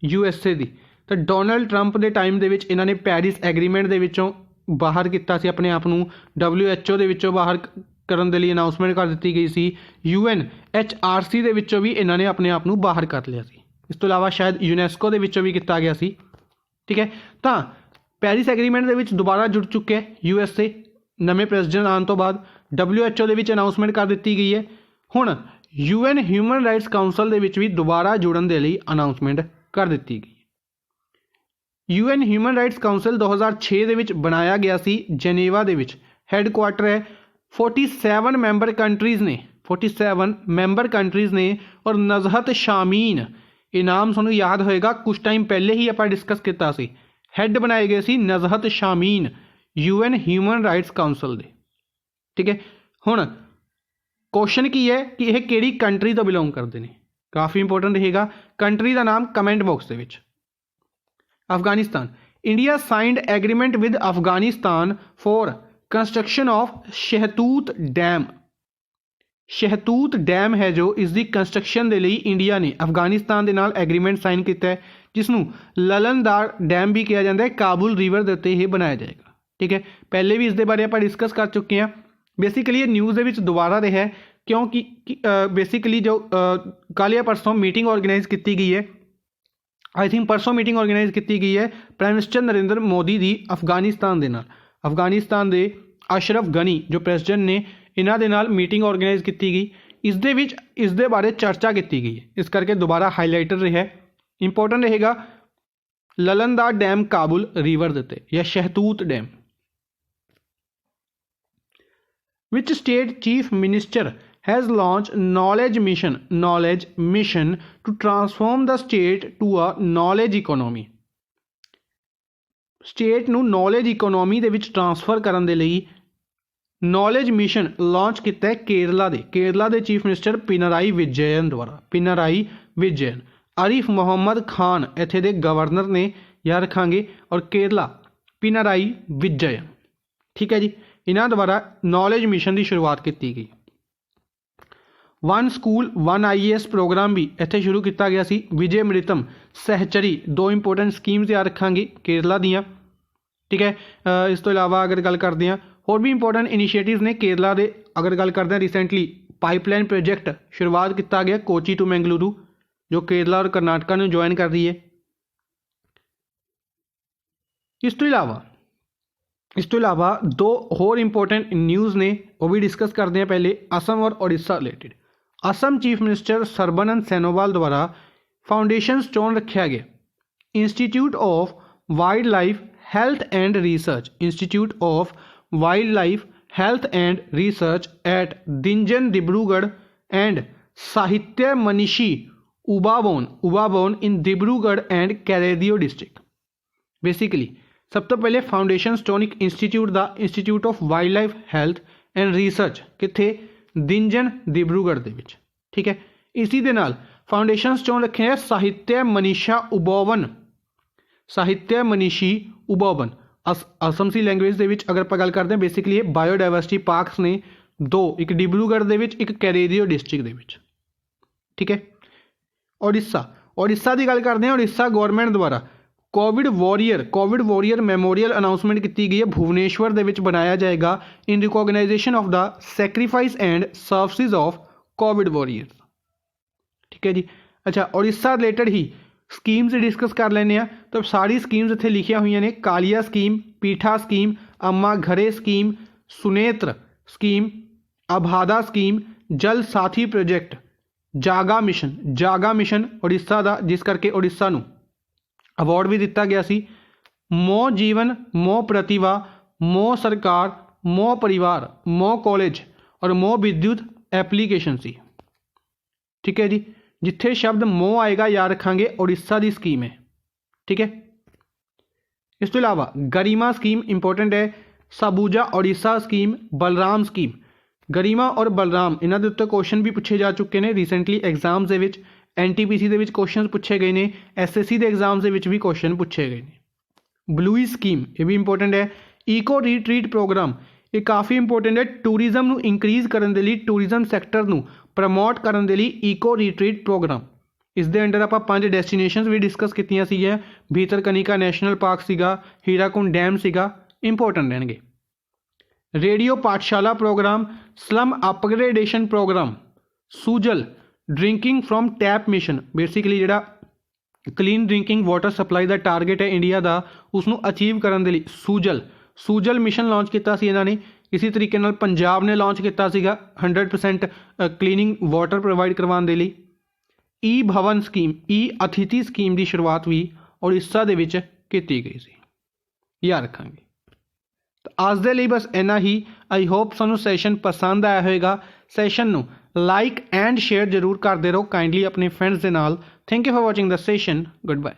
USA की, तो डोनाल्ड ट्रंप के टाइम दे विच इन्होंने पैरिस एग्रीमेंट दे विचों बाहर किया सी अपने आप को, WHO दे विचों बाहर करन दे लई अनाउंसमेंट कर दी गई सी। UNHRC दे विचों भी इन्होंने अपने आप को बाहर कर लिया सी। इस तो अलावा शायद यूनेस्को दे विचों भी किया गया सी। ठीक है, तो पैरिस एग्रीमेंट दे विच दोबारा जुड़ चुके हैं USA नवे प्रेसिडेंट आने तो बाद। WHO दे विच अनाउंसमेंट कर दी गई है। हुण UN ह्यूमन राइट्स काउंसल दे विच भी दोबारा जुड़न दे लई अनाउंसमेंट कर दी गई। UN ह्यूमन राइट्स काउंसल 2006 दे विच बनाया गया सी जनेवा दे विच। हैडकुआटर है 47 मैंबर कंट्रीज़ ने, 47 मैंबर कंट्रीज़ ने। और नज़हत शामीन ये नाम सूँ याद होएगा, कुछ टाइम पहले ही आप डिस्कस किया सी। हैड बनाए गए सी नज़हत Shamin UN human Rights counsel दे। ठीक है, हुण क्वेश्चन की है कि यह किहड़ी कंट्री तो बिलोंग करते हैं, काफ़ी इंपोर्टेंट रहेगा। कंट्री का नाम कमेंट बॉक्स के विच। Afghanistan, India signed agreement with Afghanistan for construction of Shahtoot dam. Shahtoot dam है जो इसकी कंस्ट्रक्शन के लिए इंडिया ने अफगानिस्तान के नाल एग्रीमेंट साइन किया है, जिसनों ललनदार डैम भी कहा जाता है। काबुल रिवर के उत्ते बनाया जाएगा। ठीक है, पहले भी इसके बारे आप डिस्कस कर चुके हैं। बेसिकली ये न्यूज़ के दोबारा रहा है क्योंकि बेसिकली जो कल या परसों मीटिंग ऑर्गेनाइज की गई है, आई थिंक परसों मीटिंग ऑर्गेनाइज की गई है प्राइम मिनिस्टर नरेंद्र मोदी की अफगानिस्तान के नाल। अफगानिस्तान के ਅਸ਼ਰਫ ਗਨੀ ਜੋ ਪ੍ਰੈਜ਼ੀਡੈਂਟ ਨੇ ਇਹਨਾਂ ਦੇ ਨਾਲ ਮੀਟਿੰਗ ਆਰਗੇਨਾਈਜ਼ ਕੀਤੀ ਗਈ। ਇਸ ਦੇ ਵਿੱਚ ਇਸ ਦੇ ਬਾਰੇ ਚਰਚਾ ਕੀਤੀ ਗਈ ਹੈ, ਇਸ ਕਰਕੇ ਦੁਬਾਰਾ ਹਾਈਲਾਈਟਡ ਰਿਹਾ। ਇੰਪੋਰਟੈਂਟ ਰਹੇਗਾ ਲਲਨ ਦਾ ਡੈਮ ਕਾਬੁਲ ਰਿਵਰ ਦੇ ਉੱਤੇ ਜਾਂ Shahtoot dam. Which state chief minister has launched knowledge mission to transform the state to a knowledge economy। State ਨੂੰ ਨੌਲੇਜ ਇਕੋਨੋਮੀ ਦੇ ਵਿੱਚ ਟਰਾਂਸਫਰ ਕਰਨ ਦੇ ਲਈ ਨੌਲੇਜ ਮਿਸ਼ਨ ਲਾਂਚ ਕੀਤਾ ਹੈ ਕੇਰਲਾ ਦੇ ਚੀਫ ਮਿਨਿਸਟਰ ਪਿਨਾਰਾਈ ਵਿਜਯਨ ਦੁਆਰਾ। ਪਿਨਾਰਾਈ ਵਿਜਯਨ, ਆਰਿਫ ਮੁਹੰਮਦ ਖਾਨ ਇੱਥੇ ਦੇ ਗਵਰਨਰ ਨੇ, ਯਾਦ ਰੱਖਾਂਗੇ, ਔਰ ਕੇਰਲਾ ਪਿਨਾਰਾਈ ਵਿਜਯਨ। ਠੀਕ ਹੈ ਜੀ, ਇਹਨਾਂ ਦੁਆਰਾ ਨੌਲੇਜ ਮਿਸ਼ਨ ਦੀ ਸ਼ੁਰੂਆਤ ਕੀਤੀ ਗਈ। One school one IAS programme भी इत्थे शुरू किया गया सी। विजय मृतम सहचरी, दो इंपोर्टेंट स्कीम्स याद रखांगे केरला दियाँ। ठीक है, इस तो इलावा अगर गल करते हैं होर भी इंपोर्टेंट इनिशिएटिव्स ने केरला के। अगर गल करते हैं रिसेंटली पाइपलाइन प्रोजेक्ट शुरुआत किया गया कोची टू मैंगलुरु, जो केरला और करनाटका में ज्वाइन कर रही है। इस तो इलावा दो होर इंपोर्टेंट न्यूज़ ने, वो भी डिस्कस करते हैं। पहले असम और Orissa related. Assam chief minister Sarbananda Sonowal द्वारा फाउंडेशन स्टोन रखा गया institute of wildlife health and research, institute of wildlife health and research at Dinjan Dibrugarh and साहित्य मनीषी उबाबोन in Dibrugarh and Charaideo district. Basically सब तो पहले फाउंडेशन स्टोन एक इंस्टीट्यूट का, institute of wildlife health and research कित्थे दिंजन डिब्रूगढ़ दे विच। ठीक है, इसी दे नाल फाउंडेशन स्टोन रखे हैं साहित्य मनीषी उबाबन। असम सी लैंग्वेज दे विच अगर आप गल करते हैं बेसिकली बायोडाइवर्सिटी पार्क्स ने दो, एक डिब्रूगढ़ दे विच, एक कैरेदियो डिस्ट्रिक्ट दे विच। ठीक है, उड़ीसा की गल करते हैं। उड़ीसा गौरमेंट द्वारा कोविड वॉरियर मैमोरीयल अनाउंसमेंट की गई है, भुवनेश्वर दे विच बनाया जाएगा in recognition of the sacrifice and services of covid warriors. ठीक है जी, अच्छा, उड़ीसा रिलेटेड ही स्कीम्स डिस्कस कर लेने। तो सारी स्कीम्स इत्थे लिखिया हुई ने, कालिया स्कीम, पीठा स्कीम, अम्मा घरे स्कीम, सुनेत्र स्कीम, अभादा स्कीम, जल साथी प्रोजेक्ट, जागा मिशन उड़ीसा का, जिस करके उड़ीसा नूं अवार्ड भी दिता गया सी। मोह जीवन, मोह प्रतिभा, मोह सरकार, मोह परिवार, मोह कॉलेज और मोह विद्युत एप्लीकेशन सी। ठीक है जी, जिथे शब्द मोह आएगा याद रखांगे उड़ीसा की स्कीम है। ठीक है, इस तो इलावा गरिमा स्कीम इंपोर्टेंट है। सबूजा उड़ीसा स्कीम, बलराम स्कीम, गरिमा और बलराम इन्होंने उत्ते क्वेश्चन भी पूछे जा चुके हैं रिसेंटली एग्जाम्स दे विच। NTPC ਦੇ ਵਿੱਚ क्वेश्चन पूछे गए ने, SSC ਦੇ एग्जाम्स ਦੇ ਵਿੱਚ भी क्वेश्चन पूछे गए ने। ब्लूई स्कीम ये भी इंपोर्टेंट है। ईको रिट्रीट प्रोग्राम ये काफ़ी इंपोर्टेंट है। टूरिज्म ਨੂੰ इंक्रीज करने के लिए, टूरिज्म सैक्टर ਨੂੰ प्रमोट करने के लिए ईको रिट्रीट प्रोग्राम। इस दे अंडर आप 5 डेस्टिनेशनस भी डिस्कस कीतियां सीगियां। भीतरकनिका नैशनल पार्क सीगा, हीराकुंड डैम सीगा, इंपोर्टेंट रहणगे। Radio Pathshala programme, slum upgradation programme, Sujal drinking from tap mission, basically जिहड़ा क्लीन ड्रिंकिंग वाटर सप्लाई का टारगेट है इंडिया का, उसनूं अचीव करने के लिए सूजल मिशन लॉन्च किया सी इन्होंने। इसी तरीके नाल पंजाब ने लॉन्च किया सीगा 100% क्लीनिंग वाटर प्रोवाइड करवाने के लिए। ई भवन स्कीम, ई अतिथि स्कीम की शुरुआत भी उड़ीसा दे विच कीती गई सी, याद रखांगे। तो आज दे लई बस इन्ना ही। आई होप सानू सैशन पसंद आया होएगा। सैशन नू लाइक एंड शेयर जरूर करते रहो काइंडली अपने फ्रेंड्स के नाल। Thank you for watching the session. Good bye.